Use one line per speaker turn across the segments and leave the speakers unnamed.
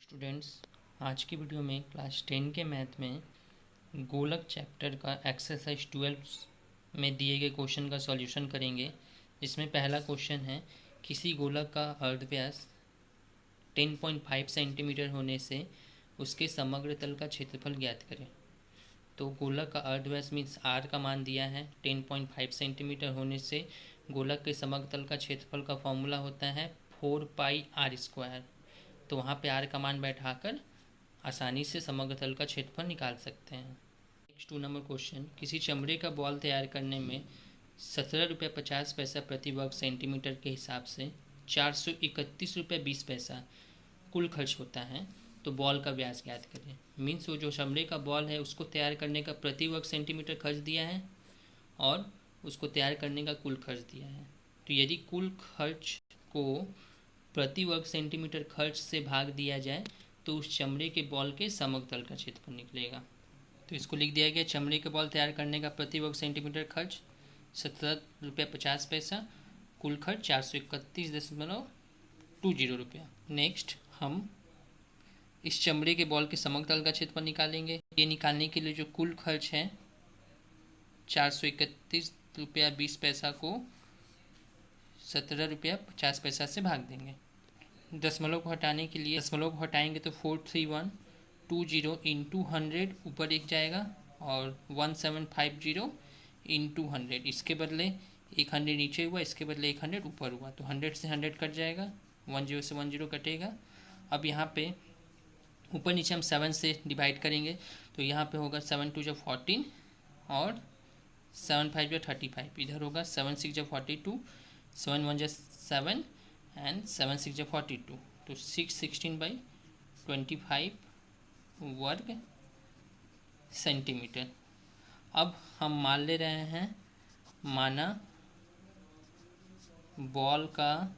Students, आज की video में क्लास 10 के मैथ में गोलक चैप्टर का एक्सरसाइज 12 में दिए गए क्वेश्चन का सॉल्यूशन करेंगे। इसमें पहला क्वेश्चन है, किसी गोलक का अर्धव्यास 10.5 सेंटीमीटर होने से उसके समग्र तल का क्षेत्रफल ज्ञात करें। तो गोलक का अर्धव्यास मीन्स आर का मान दिया है 10.5 सेंटीमीटर होने से गोलक के समग्र तल का क्षेत्रफल का फॉर्मूला होता है 4πr²। तो वहाँ पे आर का मान बैठाकर आसानी से समग्र तल का क्षेत्रफल निकाल सकते हैं। नेक्स्ट 2 नंबर क्वेश्चन, किसी चमड़े का बॉल तैयार करने में 17 रुपये 50 पैसा प्रति वर्ग सेंटीमीटर के हिसाब से 431 रुपये 20 पैसा कुल खर्च होता है। तो बॉल का व्यास ज्ञात करें। मीन्स वो जो चमड़े का बॉल है उसको तैयार करने का प्रति वर्ग सेंटीमीटर खर्च दिया है और उसको तैयार करने का कुल खर्च दिया है। तो यदि कुल खर्च को प्रति वर्ग सेंटीमीटर खर्च से भाग दिया जाए तो उस चमड़े के बॉल के समग्र तल का क्षेत्रफल निकलेगा। तो इसको लिख दिया गया, चमड़े के बॉल तैयार करने का प्रति वर्ग सेंटीमीटर खर्च 17 रुपये 50 पैसा, कुल खर्च 431.20 रुपया। नेक्स्ट हम इस चमड़े के बॉल के समग्र तल का क्षेत्रफल निकालेंगे। ये निकालने के लिए जो कुल खर्च है 431 रुपया 20 पैसा को 17 रुपया 50 पैसा से भाग देंगे। दशमलव को हटाने के लिए दशमलव को हटाएंगे तो 43,120 इंटू 100 ऊपर एक जाएगा और 1750 इंटू 100। इसके बदले 100 नीचे हुआ, इसके बदले 100 ऊपर हुआ, तो 100 से 100 कट जाएगा, 10 से 10 कटेगा। अब यहाँ पे ऊपर नीचे हम 7 से डिवाइड करेंगे तो यहाँ पे होगा 7 2 = 14 और 7 5 = 35। इधर होगा 7 6 = 42, 7 1 = 7 एंड 7 6 = 42। तो 616/25 वर्ग सेंटीमीटर। अब हम मान ले रहे हैं, माना बॉल का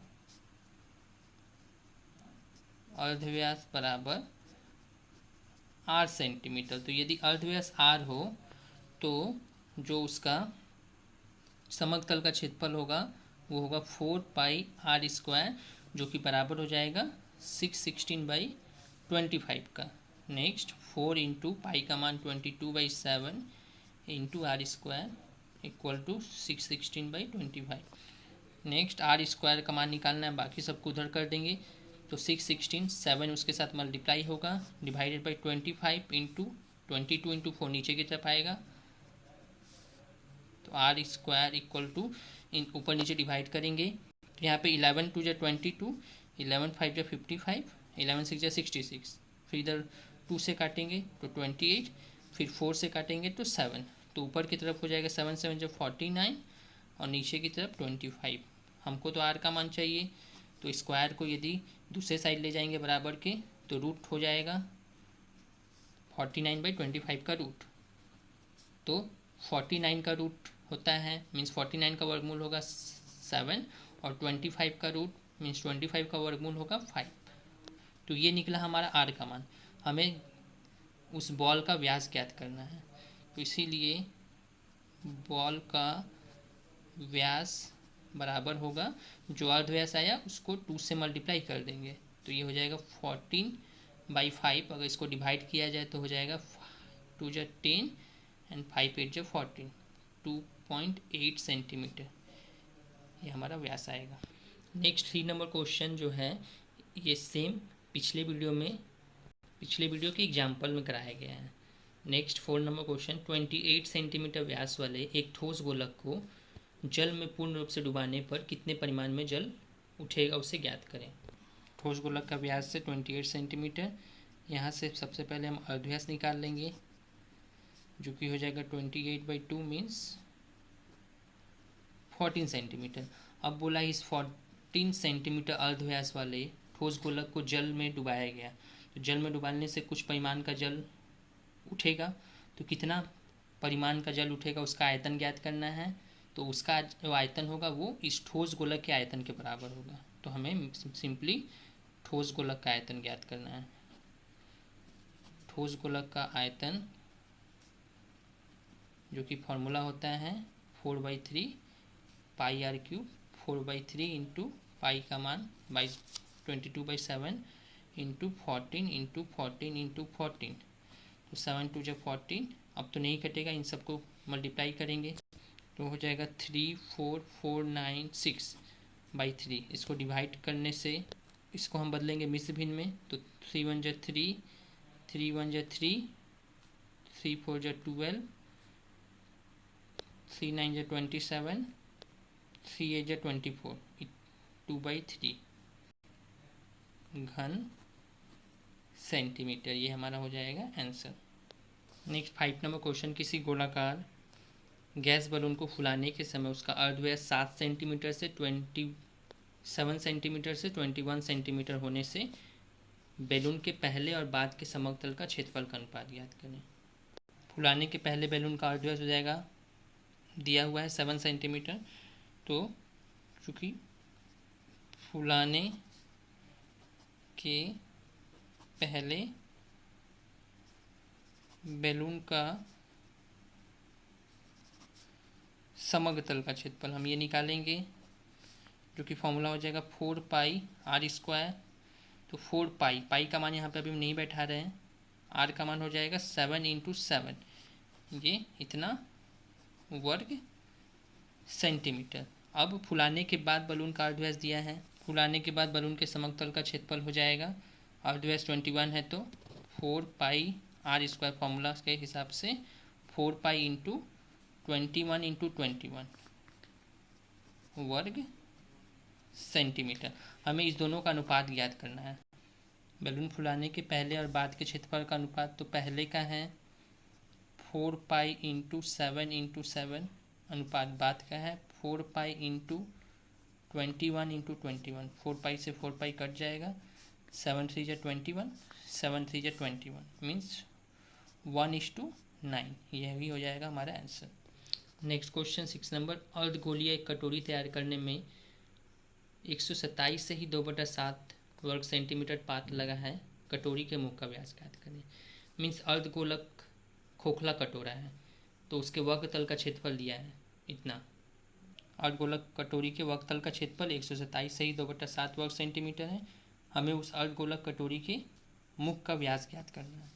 अर्धव्यास बराबर 8 सेंटीमीटर। तो यदि अर्धव्यास r हो तो जो उसका समग्र तल का क्षेत्रफल होगा वो होगा 4πr², जो कि बराबर हो जाएगा 616/25 का। नेक्स्ट 4 इंटू पाई का मान 22/7 into r² equal to 616/25। Next r² का मान निकालना है, बाकी सबको उधर कर देंगे तो 616 7 उसके साथ मल्टीप्लाई होगा डिवाइडेड बाई 25 इंटू 22 इंटू 4 नीचे की तरफ आएगा। तो r² इक्वल टू ऊपर नीचे डिवाइड करेंगे तो यहाँ पे 11 2 = 22, 11 5 = 55, 11 6 = 66। फिर इधर 2 से काटेंगे तो 28, फिर 4 से काटेंगे तो 7। तो ऊपर की तरफ हो जाएगा 7 7 = 49 और नीचे की तरफ 25। हमको तो r का मान चाहिए, तो स्क्वायर को यदि दूसरे साइड ले जाएंगे बराबर के तो रूट हो जाएगा 49/25 का रूट। तो 49 का रूट होता है मीन्स 49 का वर्गमूल होगा 7 और 25 का रूट मीन्स 25 का वर्गमूल होगा 5। तो ये निकला हमारा r का मान। हमें उस बॉल का व्यास ज्ञात करना है, तो इसीलिए बॉल का व्यास बराबर होगा, जो अर्धव्यास आया उसको 2 से मल्टीप्लाई कर देंगे तो ये हो जाएगा 14/5। अगर इसको डिवाइड किया जाए तो हो जाएगा 2 × 10 एंड 5 8 = 14, 2.8 सेंटीमीटर ये हमारा व्यास आएगा। नेक्स्ट 3 नंबर क्वेश्चन जो है ये सेम पिछले वीडियो के एग्जाम्पल में कराया गया है। नेक्स्ट 4 नंबर क्वेश्चन, 28 सेंटीमीटर व्यास वाले एक ठोस गोलक को जल में पूर्ण रूप से डुबाने पर कितने परिमाण में जल उठेगा उसे ज्ञात करें। ठोस गोलक का व्यास से 28 सेंटीमीटर। यहाँ से सबसे पहले हम अर्धव्यास निकाल लेंगे जो कि हो जाएगा 28/2 मीन्स 14 सेंटीमीटर। अब बोला इस 14 सेंटीमीटर अर्धव्यास वाले ठोस गोलक को जल में डुबाया गया, तो जल में डुबाने से कुछ परिमाण का जल उठेगा। तो कितना परिमाण का जल उठेगा उसका आयतन ज्ञात करना है। तो उसका जो आयतन होगा वो इस ठोस गोलक के आयतन के बराबर होगा। तो हमें सिंपली ठोस गोलक का आयतन ज्ञात करना है। ठोस गोलक का आयतन जो कि फॉर्मूला होता है 4/3 πr³ 4/3 इंटू पाई का मान 22/7 इंटू 14 इंटू 14 इंटू 14, तो 7 2 जब 14, अब तो नहीं कटेगा, इन सबको मल्टीप्लाई करेंगे तो हो जाएगा 34496/3। इसको डिवाइड करने से इसको हम बदलेंगे मिश्र भिन्न में, तो 3 1 जा 3, 3 1 जा 3, 3 4 जा 12, 3 9 जा 27, 3 8 जा 24, 2/3 घन सेंटीमीटर। ये हमारा हो जाएगा आंसर। नेक्स्ट 5 नंबर क्वेश्चन, किसी गोलाकार गैस बलून को फुलाने के समय उसका अर्धव्यास 7 सेंटीमीटर से 27 सेंटीमीटर से 21 सेंटीमीटर होने से बैलून के पहले और बाद के समतल का क्षेत्रफल का अनुपात ज्ञात करें। फुलाने के पहले बैलून का अर्धव्यास हो जाएगा, दिया हुआ है 7 सेंटीमीटर, तो चूँकि फुलाने के पहले बैलून का समग्र तल का क्षेत्रफल हम ये निकालेंगे, जो कि फॉर्मूला हो जाएगा 4πr²। तो 4π, पाई का मान यहाँ पे अभी हम नहीं बैठा रहे हैं, r का मान हो जाएगा 7 × 7, ये इतना वर्ग सेंटीमीटर। अब फुलाने के बाद बलून का अर्धव्यास दिया है, फुलाने के बाद बलून के समग्र तल का क्षेत्रफल हो जाएगा, अर्धव्यास 21 है तो 4πr² फॉर्मूला के हिसाब से 4π × 21 × 21 वर्ग सेंटीमीटर। हमें इस दोनों का अनुपात ज्ञात करना है। बैलून फुलाने के पहले और बाद के क्षेत्रफल का अनुपात, तो पहले का है 4π × 7 × 7, अनुपात बाद का है 4π × 21 × 21, 4π से 4π कट जाएगा, 7 3 जा 21, 7 3 जा 21 मीन्स 1:9, यह भी हो जाएगा हमारा आंसर। नेक्स्ट क्वेश्चन 6 नंबर, अर्धगोलीय एक कटोरी तैयार करने में 127 से ही 2/7 वर्ग सेंटीमीटर पात लगा है, कटोरी के मुख का व्यास ज्ञात करें। मीन्स अर्धगोलक खोखला कटोरा है, तो उसके वर्ग तल का क्षेत्रफल दिया है इतना। अर्धगोलक कटोरी के वर्ग तल का क्षेत्रफल 127 से ही 2/7 वर्ग सेंटीमीटर है, हमें उस अर्धगोलक कटोरी के मुख का व्यास ज्ञात करना है।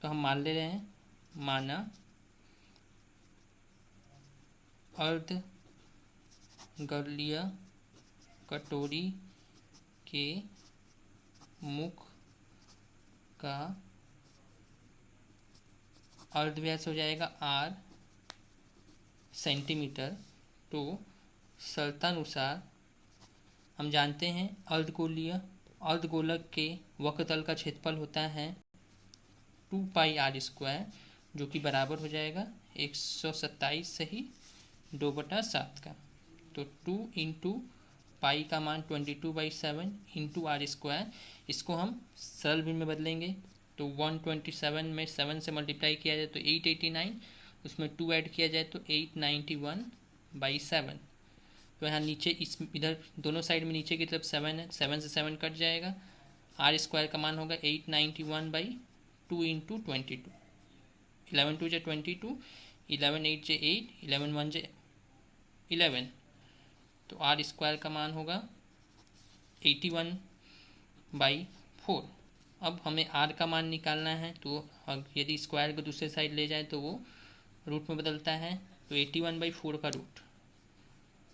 तो हम मान ले रहे हैं, माना अर्धगोलीय कटोरी के मुख का अर्धव्यास हो जाएगा r सेंटीमीटर। तो शर्तानुसार हम जानते हैं अर्धगोलक के वक्रतल का क्षेत्रफल होता है 2πr², जो कि बराबर हो जाएगा 127 से ही 2/7 का। तो 2 × पाई का मान 22/7 × r², इसको हम सरल भिन्न में बदलेंगे, तो 127 में 7 से मल्टीप्लाई किया जाए तो 889, उसमें 2 ऐड किया जाए तो 891/7। तो यहाँ नीचे इधर दोनों साइड में नीचे की तरफ 7 है, 7 से 7 कट जाएगा, r² का मान होगा 891/2 × 22, 11 2 जा 22, 11 8 जा 8, 11 1 जा 11, तो r² का मान होगा 81/4। अब हमें r का मान निकालना है, तो यदि स्क्वायर को दूसरे साइड ले जाए तो वो रूट में बदलता है, तो 81/4 का रूट,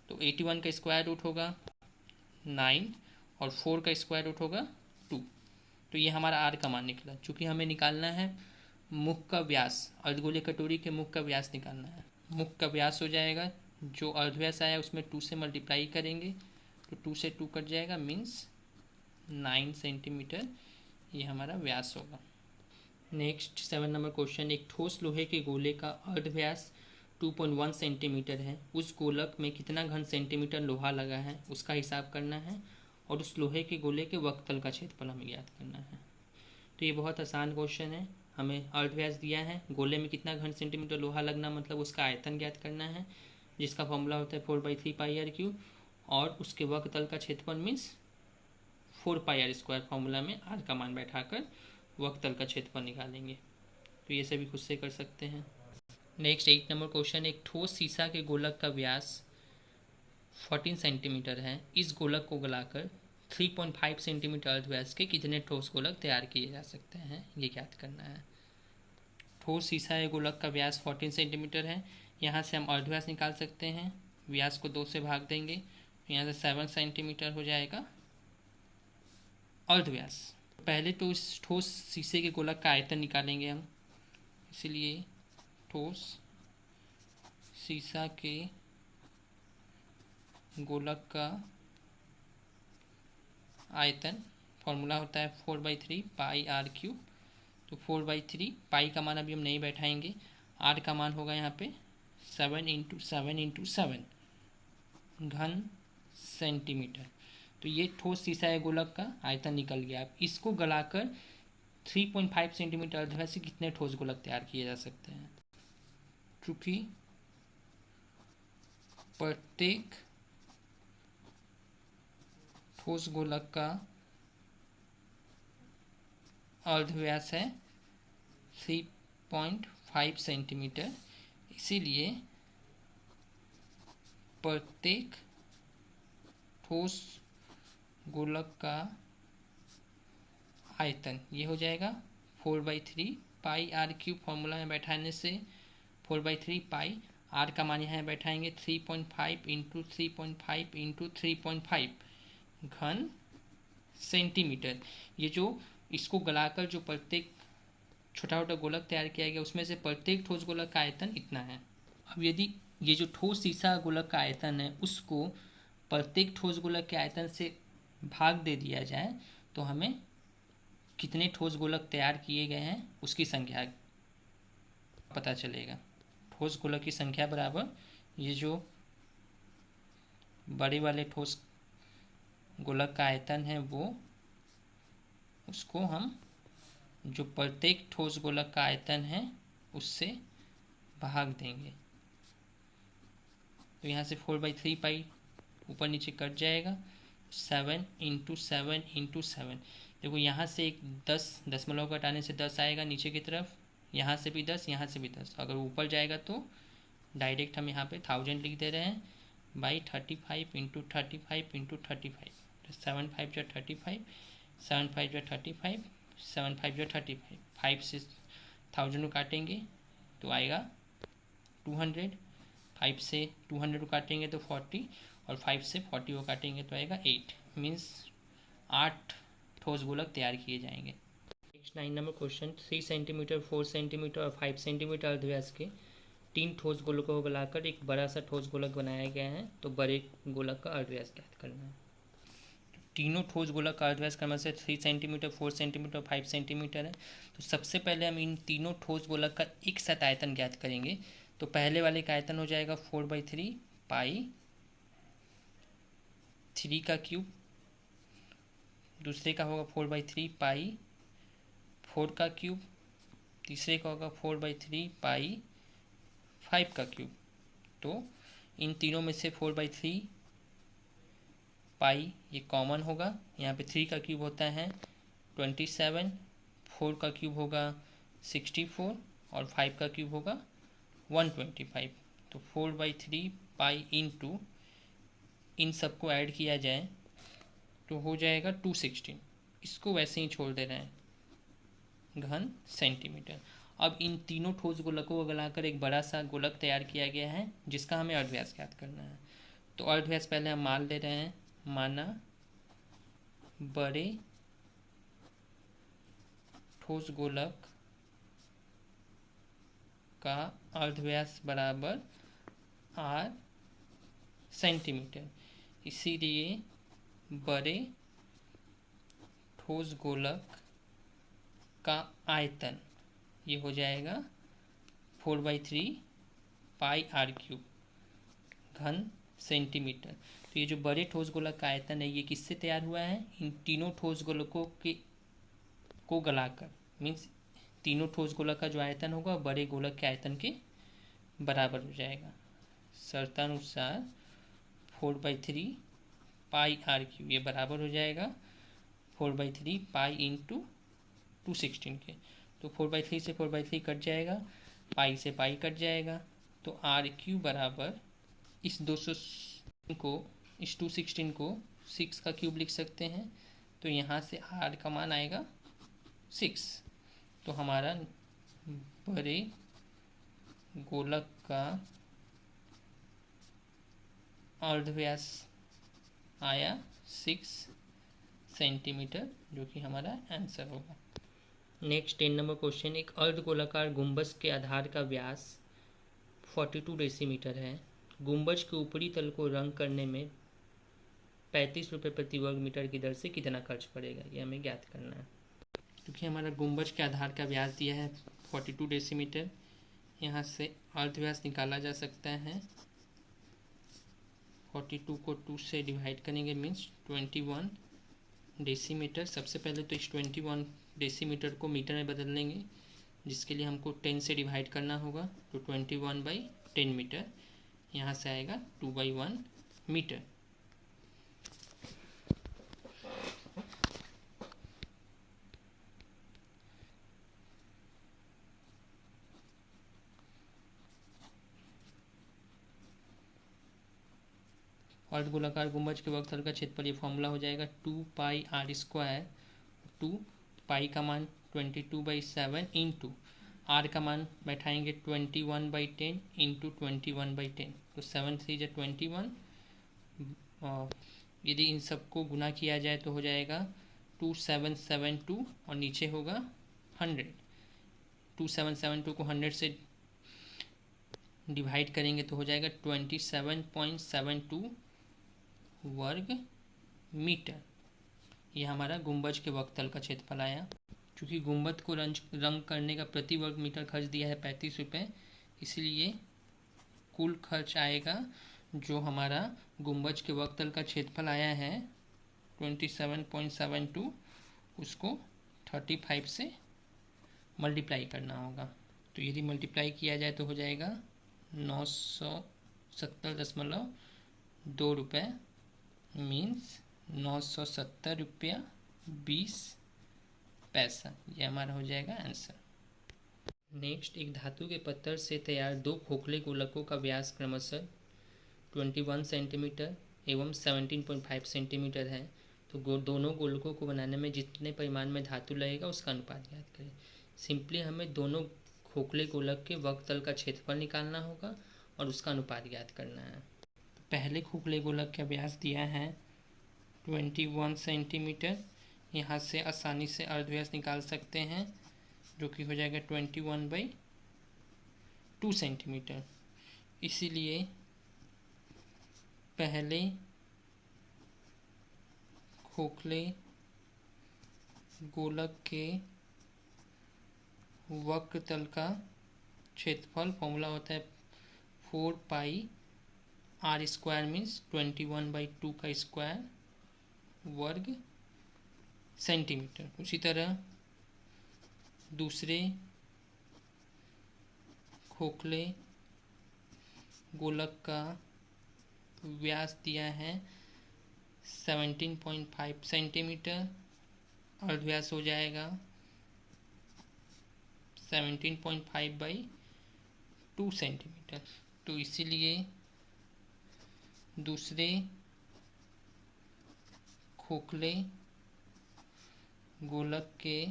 तो 81 का स्क्वायर रूट होगा 9 और 4 का स्क्वायर रूट होगा 2। तो ये हमारा r का मान निकला। चूँकि हमें निकालना है मुख का व्यास, अर्धगोलीय कटोरी के मुख का व्यास निकालना है। मुख का व्यास हो जाएगा, जो अर्धव्यास आया उसमें 2 से मल्टीप्लाई करेंगे तो 2 से 2 कट जाएगा, मीन्स 9 सेंटीमीटर ये हमारा व्यास होगा। नेक्स्ट 7 नंबर क्वेश्चन, एक ठोस लोहे के गोले का अर्धव्यास 2.1 सेंटीमीटर है, उस गोलक में कितना घन सेंटीमीटर लोहा लगा है उसका हिसाब करना है, और उस लोहे के गोले के वक्रतल का क्षेत्रफल हमें ज्ञात करना है। तो ये बहुत आसान क्वेश्चन है। हमें अर्धव्यास दिया है, गोले में कितना घन सेंटीमीटर लोहा लगना मतलब उसका आयतन ज्ञात करना है, जिसका फॉर्मूला होता है 4/3πr³, और उसके वक्रतल का क्षेत्रफल मीन्स 4πr² फॉर्मूला में r का मान बैठाकर वक्रतल का क्षेत्रफल निकालेंगे। तो ये सभी खुद से कर सकते हैं। नेक्स्ट 8 नंबर क्वेश्चन, एक ठोस शीशा के गोलक का व्यास 14 सेंटीमीटर है, इस गोलक को गलाकर 3.5 सेंटीमीटर अर्धव्यास के कितने ठोस गोलक तैयार किए जा सकते हैं, ये ज्ञात करना है। ठोस सीसा या गोलक का व्यास 14 सेंटीमीटर है। यहाँ से हम अर्धव्यास निकाल सकते हैं। व्यास को 2 से भाग देंगे, यहाँ से 7 सेंटीमीटर हो जाएगा अर्धव्यास। पहले तो इस ठोस शीशे के गोलक का आयतन निकालेंगे हम, इसलिए ठोस शीशा के गोलक का आयतन फॉर्मूला होता है 4/3 पाई आर क्यूब। तो 4/3 पाई का मान अभी हम नहीं बैठाएंगे, आर का मान होगा यहाँ पे 7 × 7 × 7 घन सेंटीमीटर। तो ये ठोस शीशा या गोलक का आयतन निकल गया। अब इसको गलाकर 3.5 सेंटीमीटर अर्धव्यास से कितने ठोस गोलक तैयार किए जा सकते हैं। चूंकि प्रत्येक ठोस गोलक का अर्धव्यास है 3.5 सेंटीमीटर, इसीलिए प्रत्येक ठोस गोलक का आयतन ये हो जाएगा 4/3 पाई आर क्यूब। फॉर्मूला में बैठाने से 4/3 पाई, आर का मान यहाँ बैठाएंगे 3.5 × 3.5 × 3.5 घन सेंटीमीटर। ये जो इसको गलाकर जो प्रत्येक छोटा छोटा गोलक तैयार किया गया उसमें से प्रत्येक ठोस गोलक का आयतन इतना है। अब यदि ये जो ठोस शीशा गोलक का आयतन है उसको प्रत्येक ठोस गोलक के आयतन से भाग दे दिया जाए तो हमें कितने ठोस गोलक तैयार किए गए हैं उसकी संख्या पता चलेगा। ठोस गोलक की संख्या बराबर ये जो बड़े वाले ठोस गोलक का आयतन है वो उसको हम जो प्रत्येक ठोस गोलक का आयतन है उससे भाग देंगे। तो यहाँ से 4/3 पाई ऊपर नीचे कट जाएगा, 7 × 7 × 7। देखो यहाँ से एक 10 दशमलव घटाने से 10 आएगा नीचे की तरफ, यहाँ से भी 10, यहाँ से भी 10। अगर ऊपर जाएगा तो डायरेक्ट हम यहाँ पे 1000 लिख दे रहे हैं बाई 35 × 35 × 35। 7 5 जो 35, 7 5 जो 35, 7 5 जो 35। 5 से 1000 को काटेंगे तो आएगा 200, 5 से 200 को काटेंगे तो 40, और 5 से 40 को काटेंगे तो आएगा 8। मीन्स 8 ठोस गोलक तैयार किए जाएंगे। Next 9 number question, 3 centimetre, 4 centimetre और 5 सेंटीमीटर अर्धव्यास के 3 ठोस गोलकों को गलाकर एक बड़ा सा ठोस गोलक बनाया गया है। तो बड़े गोलक का अर्धव्यास ज्ञात करना है। तीनों ठोस गोलक का अर्धव्यास क्रमशः से 3 सेंटीमीटर, 4 सेंटीमीटर और 5 सेंटीमीटर है। तो सबसे पहले हम इन तीनों ठोस गोलक का एक साथ आयतन ज्ञात करेंगे। तो पहले वाले का आयतन हो जाएगा 4/3 पाई 3 का क्यूब, दूसरे का होगा 4/3 पाई 4 का क्यूब, तीसरे का होगा 4/3 पाई 5 का क्यूब। तो इन तीनों में से 4/3 पाई ये कॉमन होगा, यहाँ पे 3 का क्यूब होता है 27, 4 का क्यूब होगा 64 और 5 का क्यूब होगा 125। तो 4/3 पाई इंटू इन सबको ऐड किया जाए तो हो जाएगा 216। इसको वैसे ही छोड़ दे रहे हैं घन सेंटीमीटर। अब इन तीनों ठोस गोलकों को गलाकर एक बड़ा सा गोलक तैयार किया गया है जिसका हमें अर्धव्यास ज्ञात करना है। तो अर्धव्यास पहले हम मान ले रहे हैं, माना बड़े ठोस गोलक का अर्धव्यास बराबर r सेंटीमीटर, इसीलिए बड़े ठोस गोलक का आयतन ये हो जाएगा 4/3 पाई आर क्यूब घन सेंटीमीटर। तो ये जो बड़े ठोस गोलक का आयतन है ये किससे तैयार हुआ है, इन तीनों ठोस गोलकों को गलाकर। मीन्स तीनों ठोस गोलक का जो आयतन होगा बड़े गोलक के आयतन के बराबर हो जाएगा। शर्तानुसार 4/3 पाई आर क्यूब ये बराबर हो जाएगा 4/3 पाई इंटू 216 के। तो 4/3 से 4/3 कट जाएगा, पाई से पाई कट जाएगा, तो आर क्यूब बराबर इस 216 को 6 का क्यूब लिख सकते हैं। तो यहाँ से r का मान आएगा 6। तो हमारा बड़े गोलक का अर्धव्यास आया 6 सेंटीमीटर, जो कि हमारा आंसर होगा। नेक्स्ट 10 नंबर क्वेश्चन, एक अर्धगोलाकार गुंबज के आधार का व्यास 42 डेसीमीटर है। गुंबज के ऊपरी तल को रंग करने में 35 रुपये प्रति वर्ग मीटर की दर से कितना खर्च पड़ेगा, ये हमें ज्ञात करना है। क्योंकि हमारा गुंबज के आधार का व्यास दिया है 42 डेसीमीटर, यहाँ से अर्धव्यास निकाला जा सकता है। 42 को 2 से डिवाइड करेंगे मीन्स 21 डेसीमीटर। सबसे पहले तो इस 21 डेसीमीटर को मीटर में बदल लेंगे, जिसके लिए हमको 10 से डिवाइड करना होगा। तो 21/10 मीटर, यहाँ से आएगा 2/1 मीटर। अर्धगोलाकार गुंबज के वक्र का क्षेत्रफल, ये फॉर्मूला हो जाएगा 2πr²। 2 पाई का मान 22/7 इंटू आर का मान बैठाएंगे 21/10 इंटू 21/10। तो 7 3 जा 21। यदि इन सबको गुना किया जाए तो हो जाएगा 2772 और नीचे होगा 100। 2772 को 100 से डिवाइड करेंगे तो हो जाएगा 27.72 वर्ग मीटर। यह हमारा गुंबज के वक्तल का क्षेत्रफल आया। क्योंकि गुंबद को रंग करने का प्रति वर्ग मीटर खर्च दिया है 35 रुपये, इसलिए कुल खर्च आएगा जो हमारा गुंबज के वक्तल का क्षेत्रफल आया है 27.72, उसको 35 से मल्टीप्लाई करना होगा। तो यदि मल्टीप्लाई किया जाए तो हो जाएगा 970.2 रुपये, मीन्स 970 रुपया 20 पैसा। यह हमारा हो जाएगा आंसर। नेक्स्ट, एक धातु के पत्थर से तैयार 2 खोखले गोलकों का व्यास क्रमशः 21 सेंटीमीटर एवं 17.5 सेंटीमीटर है। तो दोनों गोलकों को बनाने में जितने परिमाण में धातु लगेगा उसका अनुपात ज्ञात करें। सिंपली हमें दोनों खोखले गोलक के वक्र तल का क्षेत्रफल निकालना होगा और उसका अनुपात ज्ञात करना है। तो पहले खोखले गोलक का व्यास दिया है 21 सेंटीमीटर। यहाँ से आसानी से अर्धव्यास निकाल सकते हैं, जो कि हो जाएगा 21/2 सेंटीमीटर। इसीलिए पहले खोखले गोलक के वक्र तल का क्षेत्रफल फॉर्मूला होता है 4πr² मीन्स 21/2 का स्क्वायर वर्ग सेंटीमीटर। उसी तरह दूसरे खोखले गोलक का व्यास दिया है 17.5 सेंटीमीटर, अर्धव्यास हो जाएगा 17.5/2 सेंटीमीटर। तो इसीलिए दूसरे खोखले गोलक के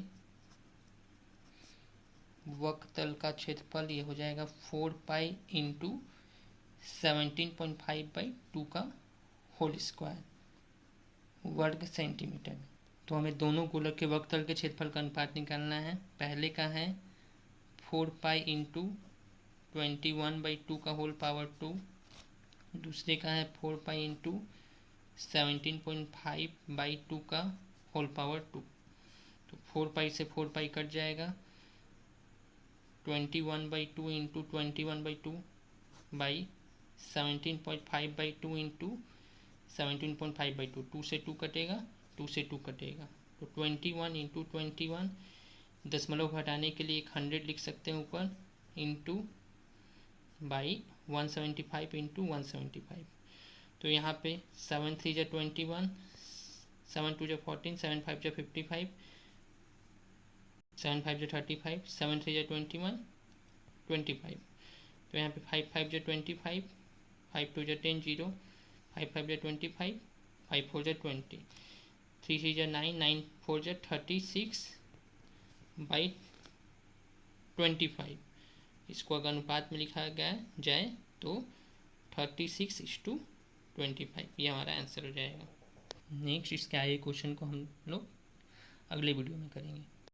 वक्र तल का क्षेत्रफल ये हो जाएगा 4π × 17.5/2 का होल स्क्वायर वर्ग सेंटीमीटर। तो हमें दोनों गोलक के वक्र तल के क्षेत्रफल का अनुपात निकालना है। पहले का है 4π × 21/2 का होल पावर 2, दूसरे का है 4π × 17.5/2 का होल पावर 2। तो 4π से 4π कट जाएगा, 21/2 × 21/2 बाई 17.5/2 × 17.5/2। 2 से 2 कटेगा, 2 से 2 कटेगा, तो 21 × 21। दशमलव घटाने के लिए एक 100 लिख सकते हैं ऊपर, इंटू बाई 175 × 175। तो यहाँ पे 7 3 जा 21, 7 2 जा 14, 7 5 जा 55, 7 5 जा 35, 7 3 जा 21, 25। तो यहाँ पे 5 5 जा 25, 5 2 जा 10, 0, 5 5 जा 25, 5 4 जा 20, 3 3 जा 9, 9 4 जा 36 बाई 25। इसको अगर अनुपात में लिखा गया जाए तो 36:25, ये हमारा आंसर हो जाएगा। नेक्स्ट इसके आगे क्वेश्चन को हम लोग अगले वीडियो में करेंगे।